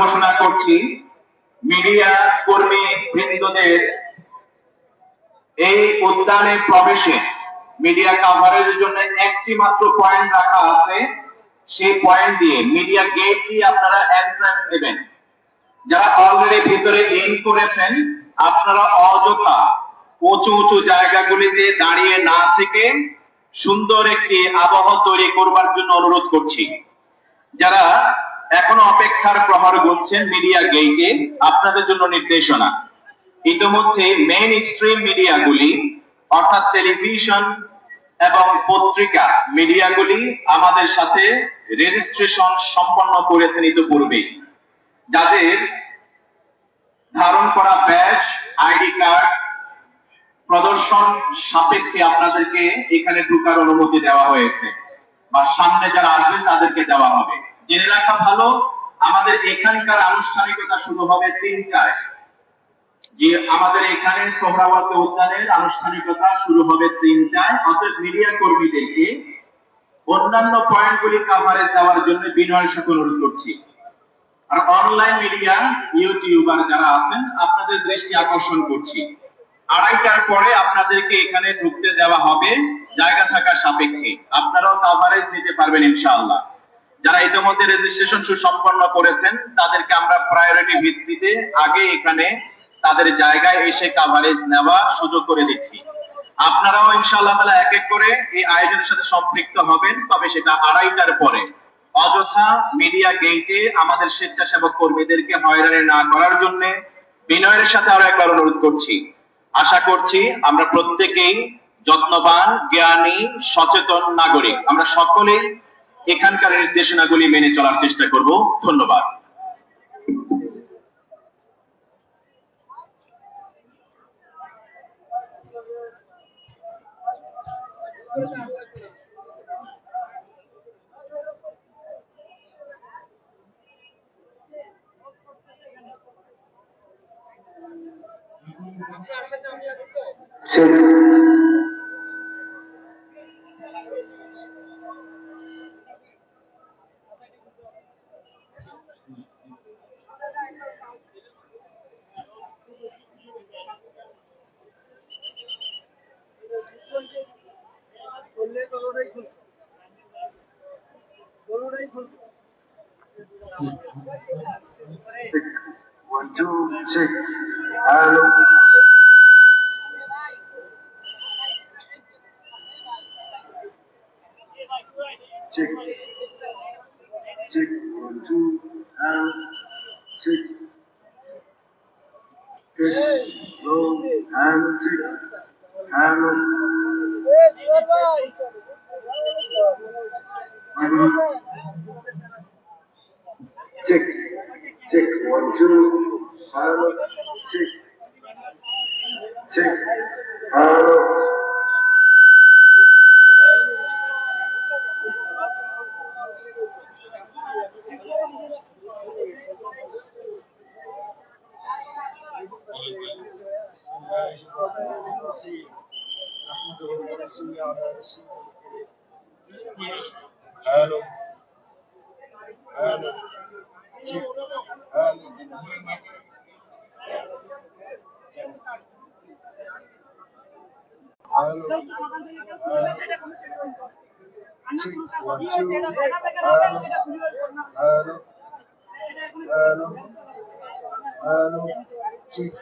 ঘোষণা করছি মিডিয়া কর্মী বৃন্দদের এই উদ্যানে প্রবেশে মিডিয়া কাভারেজের জন্য একটি মাত্র পয়েন্ট রাখা আছে। সেই পয়েন্ট দিয়ে মিডিয়া গেট দিয়ে আপনারা এন্ট্রান্স দেবেন। যারা অলরেডি ভিতরে ইন করেছেন আপনারা অযথা উঁচু উঁচু জায়গাগুলিতে দাঁড়িয়ে না থেকে সুন্দর একটি আবহাওয়া তৈরি করবার জন্য অনুরোধ করছি। যারা এখনো অপেক্ষার প্রহর গুনছেন মিডিয়া গেটে, আপনাদের জন্য নির্দেশনা। ইতিমধ্যে মেইন স্ট্রিম মিডিয়াগুলি অর্থাৎ টেলিভিশন এবং পত্রিকা মিডিয়াগুলি আমাদের সাথে রেজিস্ট্রেশন সম্পন্ন করেছেন ইতিপূর্বে। যাদের ধারণ করা ব্যাজ, আইডি কার্ড প্রদর্শন সাপেক্ষে আপনাদেরকে এখানে ঢোকার অনুমতি দেওয়া হয়েছে, বা সামনে যারা আসবেন তাদেরকে দেওয়া হবে। জেনে রাখা ভালো, আমাদের এখানকার আনুষ্ঠানিকতা শুরু হবে 3টায়। যে আমাদের এখানে সোহরাওয়ার্দী উদ্যানের আনুষ্ঠানিকতা শুরু হবে 3টায়। অতএব মিডিয়া কর্মীদেরকে অন্যান্য পয়েন্টগুলি কাভারেজ দেওয়ার জন্য বিনয়ের সাথে অনুরোধ করছি। আর অনলাইন মিডিয়া ইউটিউবার যারা আছেন আপনাদের দৃষ্টি আকর্ষণ করছি, 2:30টার পরে আপনাদেরকে এখানে ঢুকতে দেওয়া হবে জায়গা থাকার সাপেক্ষে। আপনারাও কাভারেজ নিতে পারবেন ইনশাআল্লাহ। যারা ইতিমধ্যে রেজিস্ট্রেশন সুসম্পন্ন করেছেন তাদেরকে আমরা প্রায়োরিটি ভিত্তিতে আগে এখানে তাদের জায়গায় এসে কাভারেজ নেওয়ার সুযোগ করে দিচ্ছি। আপনারাও ইনশাআল্লাহ তাআলা এক এক করে এই আয়োজনের সাথে সম্পৃক্ত হবেন, তবে সেটা 2:30টার পরে। অযথা মিডিয়া গেটে আমাদের স্বেচ্ছাসেবক কর্মীদেরকে হয়রানি না করার জন্য বিনয়ের সাথে আরো একবার অনুরোধ করছি। আশা করছি আমরা প্রত্যেকেই যত্নবান, জ্ঞানী, সচেতন নাগরিক। আমরা সকলেই এখানকার নির্দেশনাগুলি মেনে চলার চেষ্টা করব। ধন্যবাদ। One, two, check. Hello. Check. Check. 1, 2. Hello. Check. Check. Roll. Hello. Check. Hello. Check. Check. 1, 2. Hello. Check. Check. Hello. Hello. Hello. Check. Hello. Hello. Check. 1, 2. Hello. Hello. Hello. Hello. Check.